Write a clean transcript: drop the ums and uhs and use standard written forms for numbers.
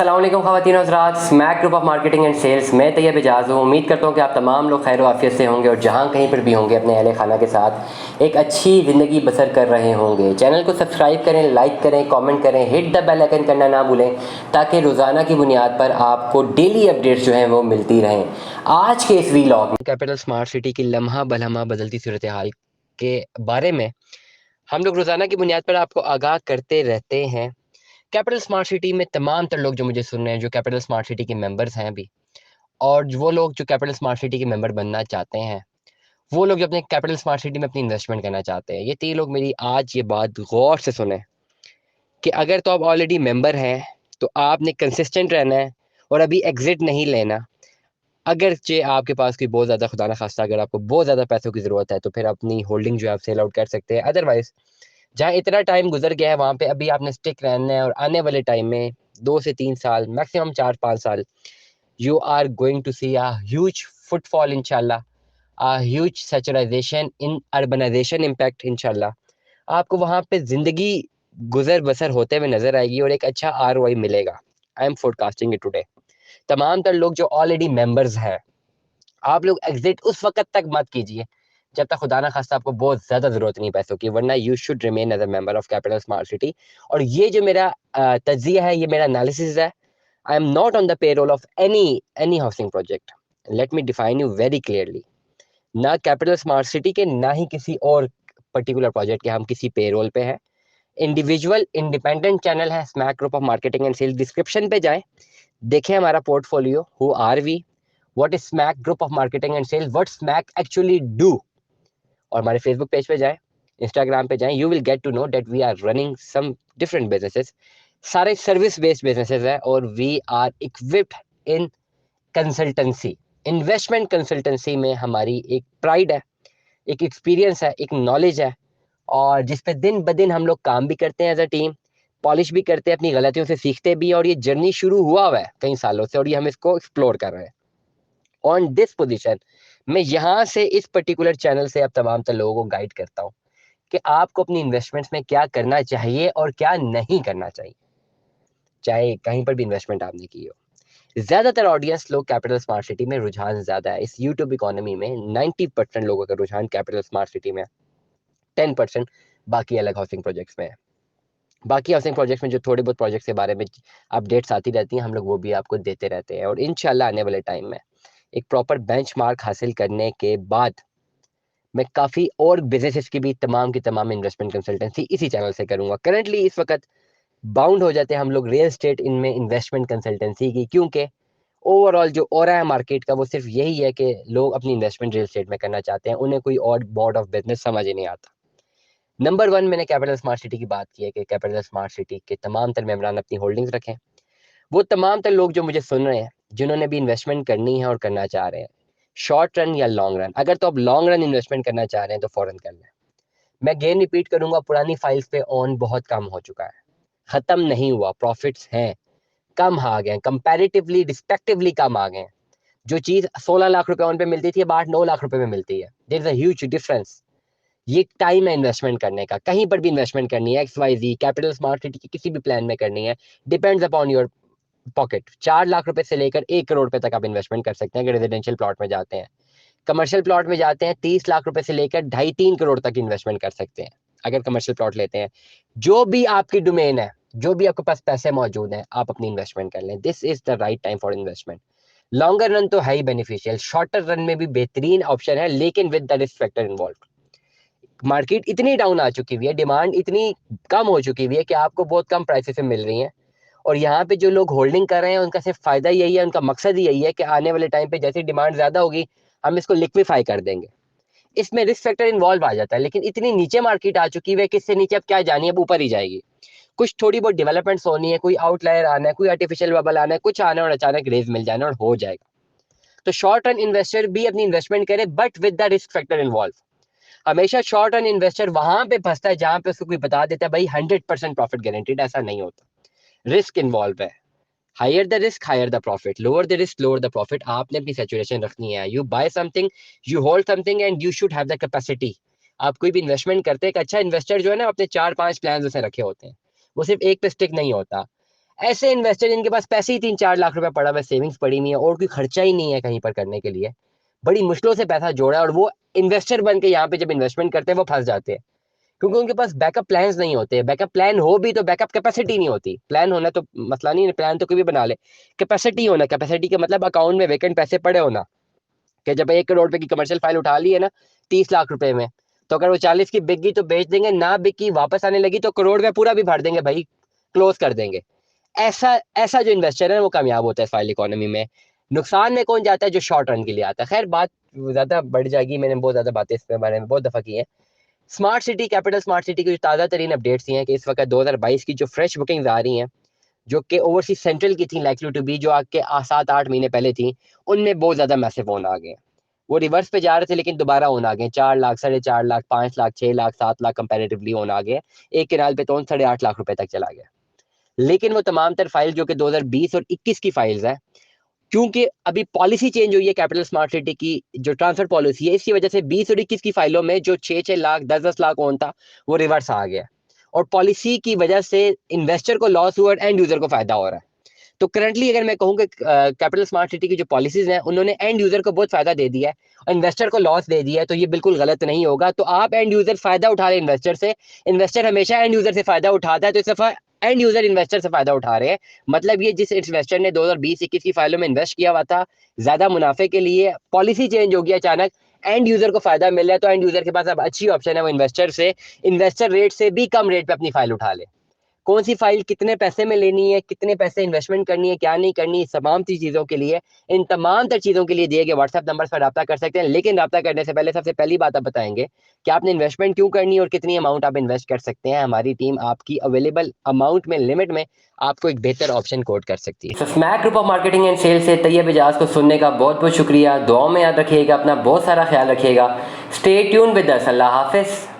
अस्सलाम वालेकुम ख़वातीन और हज़रात, Smack group of marketing and sales. मैं तैयब एजाज़ हूँ। उम्मीद करता हूँ कि आप तमाम लोग खैर आफियत से होंगे और जहाँ कहीं पर भी होंगे अपने अहले खाना के साथ एक अच्छी ज़िंदगी बसर कर रहे होंगे। चैनल को सब्सक्राइब करें, लाइक करें, कमेंट करें, हिट द बेल आइकन करना ना भूलें ताकि रोज़ाना की बुनियाद पर आपको डेली अपडेट्स जो हैं वो मिलती रहें। आज के इस वीलॉग में कैपिटल स्मार्ट सिटी की लम्हा बलम्हा बदलती सूरत हाल के बारे में हम लोग रोज़ाना की बुनियाद पर आपको आगाह करते रहते हैं। कैपिटल स्मार्ट सिटी में तमाम तर लोग जो मुझे सुन रहे हैं, जो कैपिटल स्मार्ट सिटी के मेंबर्स हैं अभी, और वो लोग जो कैपिटल स्मार्ट सिटी के मेंबर बनना चाहते हैं, वो लोग जो अपने कैपिटल स्मार्ट सिटी में अपनी इन्वेस्टमेंट करना चाहते हैं, ये 3 लोग मेरी आज ये बात गौर से सुने कि अगर तो आप ऑलरेडी मेंबर हैं, तो आपने कंसिस्टेंट रहना है और अभी एग्ज़िट नहीं लेना। अगरचे आपके पास कोई बहुत ज़्यादा खुदा ना खास्ता अगर आपको बहुत ज़्यादा पैसों की ज़रूरत है, तो फिर अपनी होल्डिंग जो है आप सेल आउट कर सकते हैं। अदरवाइज़ जहाँ इतना टाइम गुजर गया है वहाँ पे अभी आपने स्टिक रहना है और आने वाले टाइम में 2 से 3 साल मैक्सिमम 4-5 साल you are going to see a huge footfall इंशाल्लाह, a huge saturation in urbanisation impact इंशाल्लाह। आपको वहाँ पे ज़िंदगी गुजर बसर होते हुए नज़र आएगी और एक अच्छा आरओआई मिलेगा। I am forecasting it today. तमाम तर लोग जो ऑलरेडी मेंबर्स हैं, आप लोग एग्जिट उस वक़्त तक मत कीजिए जब तक खुदा ना खास्ता आपको बहुत ज़्यादा ज़रूरत नहीं पैसों की, वरना you should remain as a member of capital smart city. और ये जो मेरा तज्ज़िया है, ये मेरा एनालिसिस है। I am not on the payroll of any housing project. Let me define you very clearly. ना कैपिटल स्मार्ट सिटी के, ना ही किसी और पर्टिकुलर प्रोजेक्ट के हम किसी पेरोल पे हैं। इंडिविजुअल इंडिपेंडेंट चैनल है Smack group of marketing and sales. Description पे जाएँ, देखें हमारा portfolio, who are we, what is Smack group of marketing and sales, what Smack actually do. और हमारे फेसबुक पेज पे जाएं, इंस्टाग्राम पे जाएं, you will get to know that we are running some different businesses. सारे service based businesses हैं और we are equipped in consultancy, investment consultancy में हमारी एक प्राइड है, एक एक्सपीरियंस है, एक नॉलेज है, और जिस पे दिन ब दिन हम लोग काम भी करते हैं एज अ टीम, पॉलिश भी करते हैं, अपनी गलतियों से सीखते भी, और ये जर्नी शुरू हुआ है कई सालों से और ये हम इसको एक्सप्लोर कर रहे हैं। ऑन दिस पोजीशन मैं यहाँ से इस पर्टिकुलर चैनल से अब तमाम तर लोगों को गाइड करता हूँ कि आपको अपनी इन्वेस्टमेंट्स में क्या करना चाहिए और क्या नहीं करना चाहिए, चाहे कहीं पर भी इन्वेस्टमेंट आपने की हो। ज्यादातर ऑडियंस लोग कैपिटल स्मार्ट सिटी में, रुझान ज्यादा है इस यूट्यूब इकोनॉमी में। 90% लोगों का रुझान कैपिटल स्मार्ट सिटी में, 10% बाकी अलग हाउसिंग प्रोजेक्ट्स में है। बाकी हाउसिंग प्रोजेक्ट्स में जो थोड़े बहुत प्रोजेक्ट्स के बारे में अपडेट्स आती रहती हैं, हम लोग वो भी आपको देते रहते हैं। और इंशाल्लाह आने वाले टाइम में एक प्रॉपर बेंचमार्क हासिल करने के बाद मैं काफ़ी और बिजनेसेस की तमाम इन्वेस्टमेंट कंसल्टेंसी इसी चैनल से करूंगा। करंटली इस वक्त बाउंड हो जाते हैं हम लोग रियल एस्टेट इनमें इन्वेस्टमेंट कंसल्टेंसी की, क्योंकि ओवरऑल जो हो रहा है मार्केट का वो सिर्फ यही है कि लोग अपनी इन्वेस्टमेंट रियल एस्टेट में करना चाहते हैं, उन्हें कोई और बोर्ड ऑफ बिजनेस समझ ही नहीं आता। नंबर वन, मैंने कैपिटल स्मार्ट सिटी की बात की है कि कैपिटल स्मार्ट सिटी के तमाम तर मेम्बरान अपनी होल्डिंग्स रखें। वो तमाम तर लोग जो मुझे सुन रहे हैं, जिन्होंने भी इन्वेस्टमेंट करनी है और करना चाह रहे हैं, शॉर्ट रन या लॉन्ग रन, अगर तो आप लॉन्ग रन इन्वेस्टमेंट करना चाह रहे हैं तो फौरन कर लें। मैं अगेन रिपीट करूंगा, पुरानी फाइल्स पे ऑन बहुत कम हो चुका है, खत्म नहीं हुआ, प्रॉफिट्स हैं, कम आ गए, कंपैरेटिवली रिस्पेक्टिवली कम आ गए। जो चीज 16 लाख रुपए ऑन पे मिलती थी अब 8-9 लाख रुपए में मिलती है। There is a huge difference. ये टाइम है इन्वेस्टमेंट करने का, कहीं पर भी इन्वेस्टमेंट करनी है, XYZ कैपिटल स्मार्ट सिटी की किसी भी प्लान में करनी है, depends upon your pocket. 4 lakh रुपए से लेकर 1 करोड़ रुपए तक आप इन्वेस्टमेंट कर सकते हैं अगर रेजिडेंशियल प्लॉट में जाते हैं। कमर्शियल प्लॉट में जाते हैं 30 लाख रुपए से लेकर 2.5-3 करोड़ तक इन्वेस्टमेंट कर सकते हैं अगर कमर्शियल प्लॉट लेते हैं। जो भी आपकी डोमेन है, जो भी आपके पास पैसे मौजूद हैं, आप अपनी इन्वेस्टमेंट कर लें। This is the right time for investment. Longer run तो है ही बेनिफिशियल, शॉर्टर रन में भी बेहतरीन ऑप्शन है, लेकिन with the risk factor involve. Market इतनी डाउन आ चुकी हुई है, डिमांड इतनी कम हो चुकी हुई है कि आपको बहुत कम प्राइसेस में मिल रही है, और यहाँ पे जो लोग होल्डिंग कर रहे हैं उनका सिर्फ फायदा यही है, उनका मकसद ही यही है कि आने वाले टाइम पे जैसी डिमांड ज्यादा होगी हम इसको लिक्विफाई कर देंगे। इसमें रिस्क फैक्टर इन्वॉल्व आ जाता है, लेकिन इतनी नीचे मार्केट आ चुकी है कि इससे नीचे अब क्या जानी है, अब ऊपर ही जाएगी। कुछ थोड़ी बहुत डेवलपमेंट्स होनी है, कोई आउटलायर आना है, कोई आर्टिफिशियल बबल आना है, कुछ आना है और अचानक रेज मिल जाना और हो जाएगा। तो शॉर्ट टर्म इन्वेस्टर भी अपनी इन्वेस्टमेंट करे, but with the risk factor involve. हमेशा शॉर्ट टर्म इन्वेस्टर वहां पे फंसता है जहां पे उसको कोई बता देता है भाई 100% प्रॉफिट गारंटीड, ऐसा नहीं होता। रिस्क इन्वॉल्व है। Higher the risk higher the profit, lower the risk lower the profit. आपने अपनी सैचुरेशन रखनी है। You buy something, you hold something and you should have the capacity. आप कोई भी इन्वेस्टमेंट करते हैं, एक अच्छा इन्वेस्टर जो है ना, अपने 4-5 प्लान उसे रखे होते हैं, वो सिर्फ एक पे स्टिक नहीं होता। ऐसे इन्वेस्टर जिनके पास पैसे ही 3-4 लाख रुपए पड़ा हुआ है, सेविंग्स पड़ी हुई है और कोई खर्चा ही नहीं है कहीं पर करने के लिए, बड़ी मुश्किलों से पैसा जोड़ा है और वो इन्वेस्टर बन के यहाँ पे जब इन्वेस्टमेंट करते हैं वो फंस जाते हैं, क्योंकि उनके पास बैकअप प्लान्स नहीं होते। बैकअप प्लान हो भी तो बैकअप कैपेसिटी नहीं होती। प्लान होना तो मसला नहीं है, प्लान तो कोई भी बना ले, कैपेसिटी होना, कैपेसिटी का मतलब अकाउंट में वेकेंट पैसे पड़े होना, कि जब 1 करोड़ रुपए की कमर्शियल फाइल उठा ली है ना 30 लाख रुपए में, तो अगर वो 40 की बिक गई तो बेच देंगे, ना बिकी वापस आने लगी तो करोड़ रुपया पूरा भी भर देंगे भाई, क्लोज कर देंगे। ऐसा ऐसा जो इन्वेस्टर है वो कामयाब होता है फाइल इकोनॉमी में। नुकसान में कौन जाता है? जो शॉर्ट रन के लिए आता है। खैर बात ज्यादा बढ़ जाएगी, मैंने बहुत ज्यादा बातें इसके बारे में बहुत दफा की है। Smart city, capital smart city की जो ताज़ा तरीन अपडेट्स हैं कि इस वक्त 2022 की जो फ्रेश बुकिंग्स आ रही हैं, जो कि ओवरसीज सेंट्रल की थी लाइकली टू बी, जो आग के 7-8 महीने पहले थी, उनमें बहुत ज्यादा मैसिव ओन आ गए। वो रिवर्स पे जा रहे थे लेकिन दोबारा ओन आ गए, 4 lakh, 4.5 lakh, 5 lakh, 6 lakh, 7 lakh comparatively on a गए। एक किनाल पे तो 8.5 लाख रुपए तक चला गया। लेकिन वो तमाम तर फाइल जो कि 2020 और 21 की फाइल्स है, क्योंकि अभी पॉलिसी चेंज हुई है कैपिटल स्मार्ट सिटी की, जो ट्रांसफर पॉलिसी है, इसकी वजह से 20 और 21 की फाइलों में जो 6-6 लाख, 10-10 लाख ओन था वो रिवर्स आ गया, और पॉलिसी की वजह से इन्वेस्टर को लॉस हुआ और एंड यूजर को फायदा हो रहा है। तो करंटली अगर मैं कहूँ कि कैपिटल स्मार्ट सिटी की जो पॉलिसीज हैं उन्होंने एंड यूजर को बहुत फायदा दे दिया है और इन्वेस्टर को लॉस दे दिया है, तो ये बिल्कुल गलत नहीं होगा। तो आप एंड यूजर फायदा उठा रहे इन्वेस्टर से, इन्वेस्टर हमेशा एंड यूजर से फायदा उठाता है, तो इस दफा एंड यूजर इन्वेस्टर से फायदा उठा रहे हैं। मतलब ये जिस इन्वेस्टर ने 2020-21 की फाइलों में इन्वेस्ट किया हुआ था ज्यादा मुनाफे के लिए, पॉलिसी चेंज हो गया अचानक, एंड यूजर को फायदा मिल रहा है, तो एंड यूजर के पास अब अच्छी ऑप्शन है वो इन्वेस्टर रेट से भी कम रेट पे अपनी फाइल उठा ले। कौन सी फाइल कितने पैसे में लेनी है, कितने पैसे इन्वेस्टमेंट करनी है, क्या नहीं करनी, तमाम चीज़ों के लिए, इन तमाम तर चीज़ों के लिए दिए गए व्हाट्सएप नंबर पर रब्ता कर सकते हैं। लेकिन रब्ता करने से पहले सबसे पहली बात आप बताएंगे कि आपने इन्वेस्टमेंट क्यों करनी है और कितनी अमाउंट आप इन्वेस्ट कर सकते हैं। हमारी टीम आपकी अवेलेबल अमाउंट में, लिमिट में आपको एक बेहतर ऑप्शन कोड कर सकती है। तो Smack group of marketing and sale से तैयब इजाज को सुनने का बहुत बहुत शुक्रिया। दुआ में याद रखिएगा, अपना बहुत सारा ख्याल रखिएगा। Stay tuned with us. अल्लाह हाफिज़।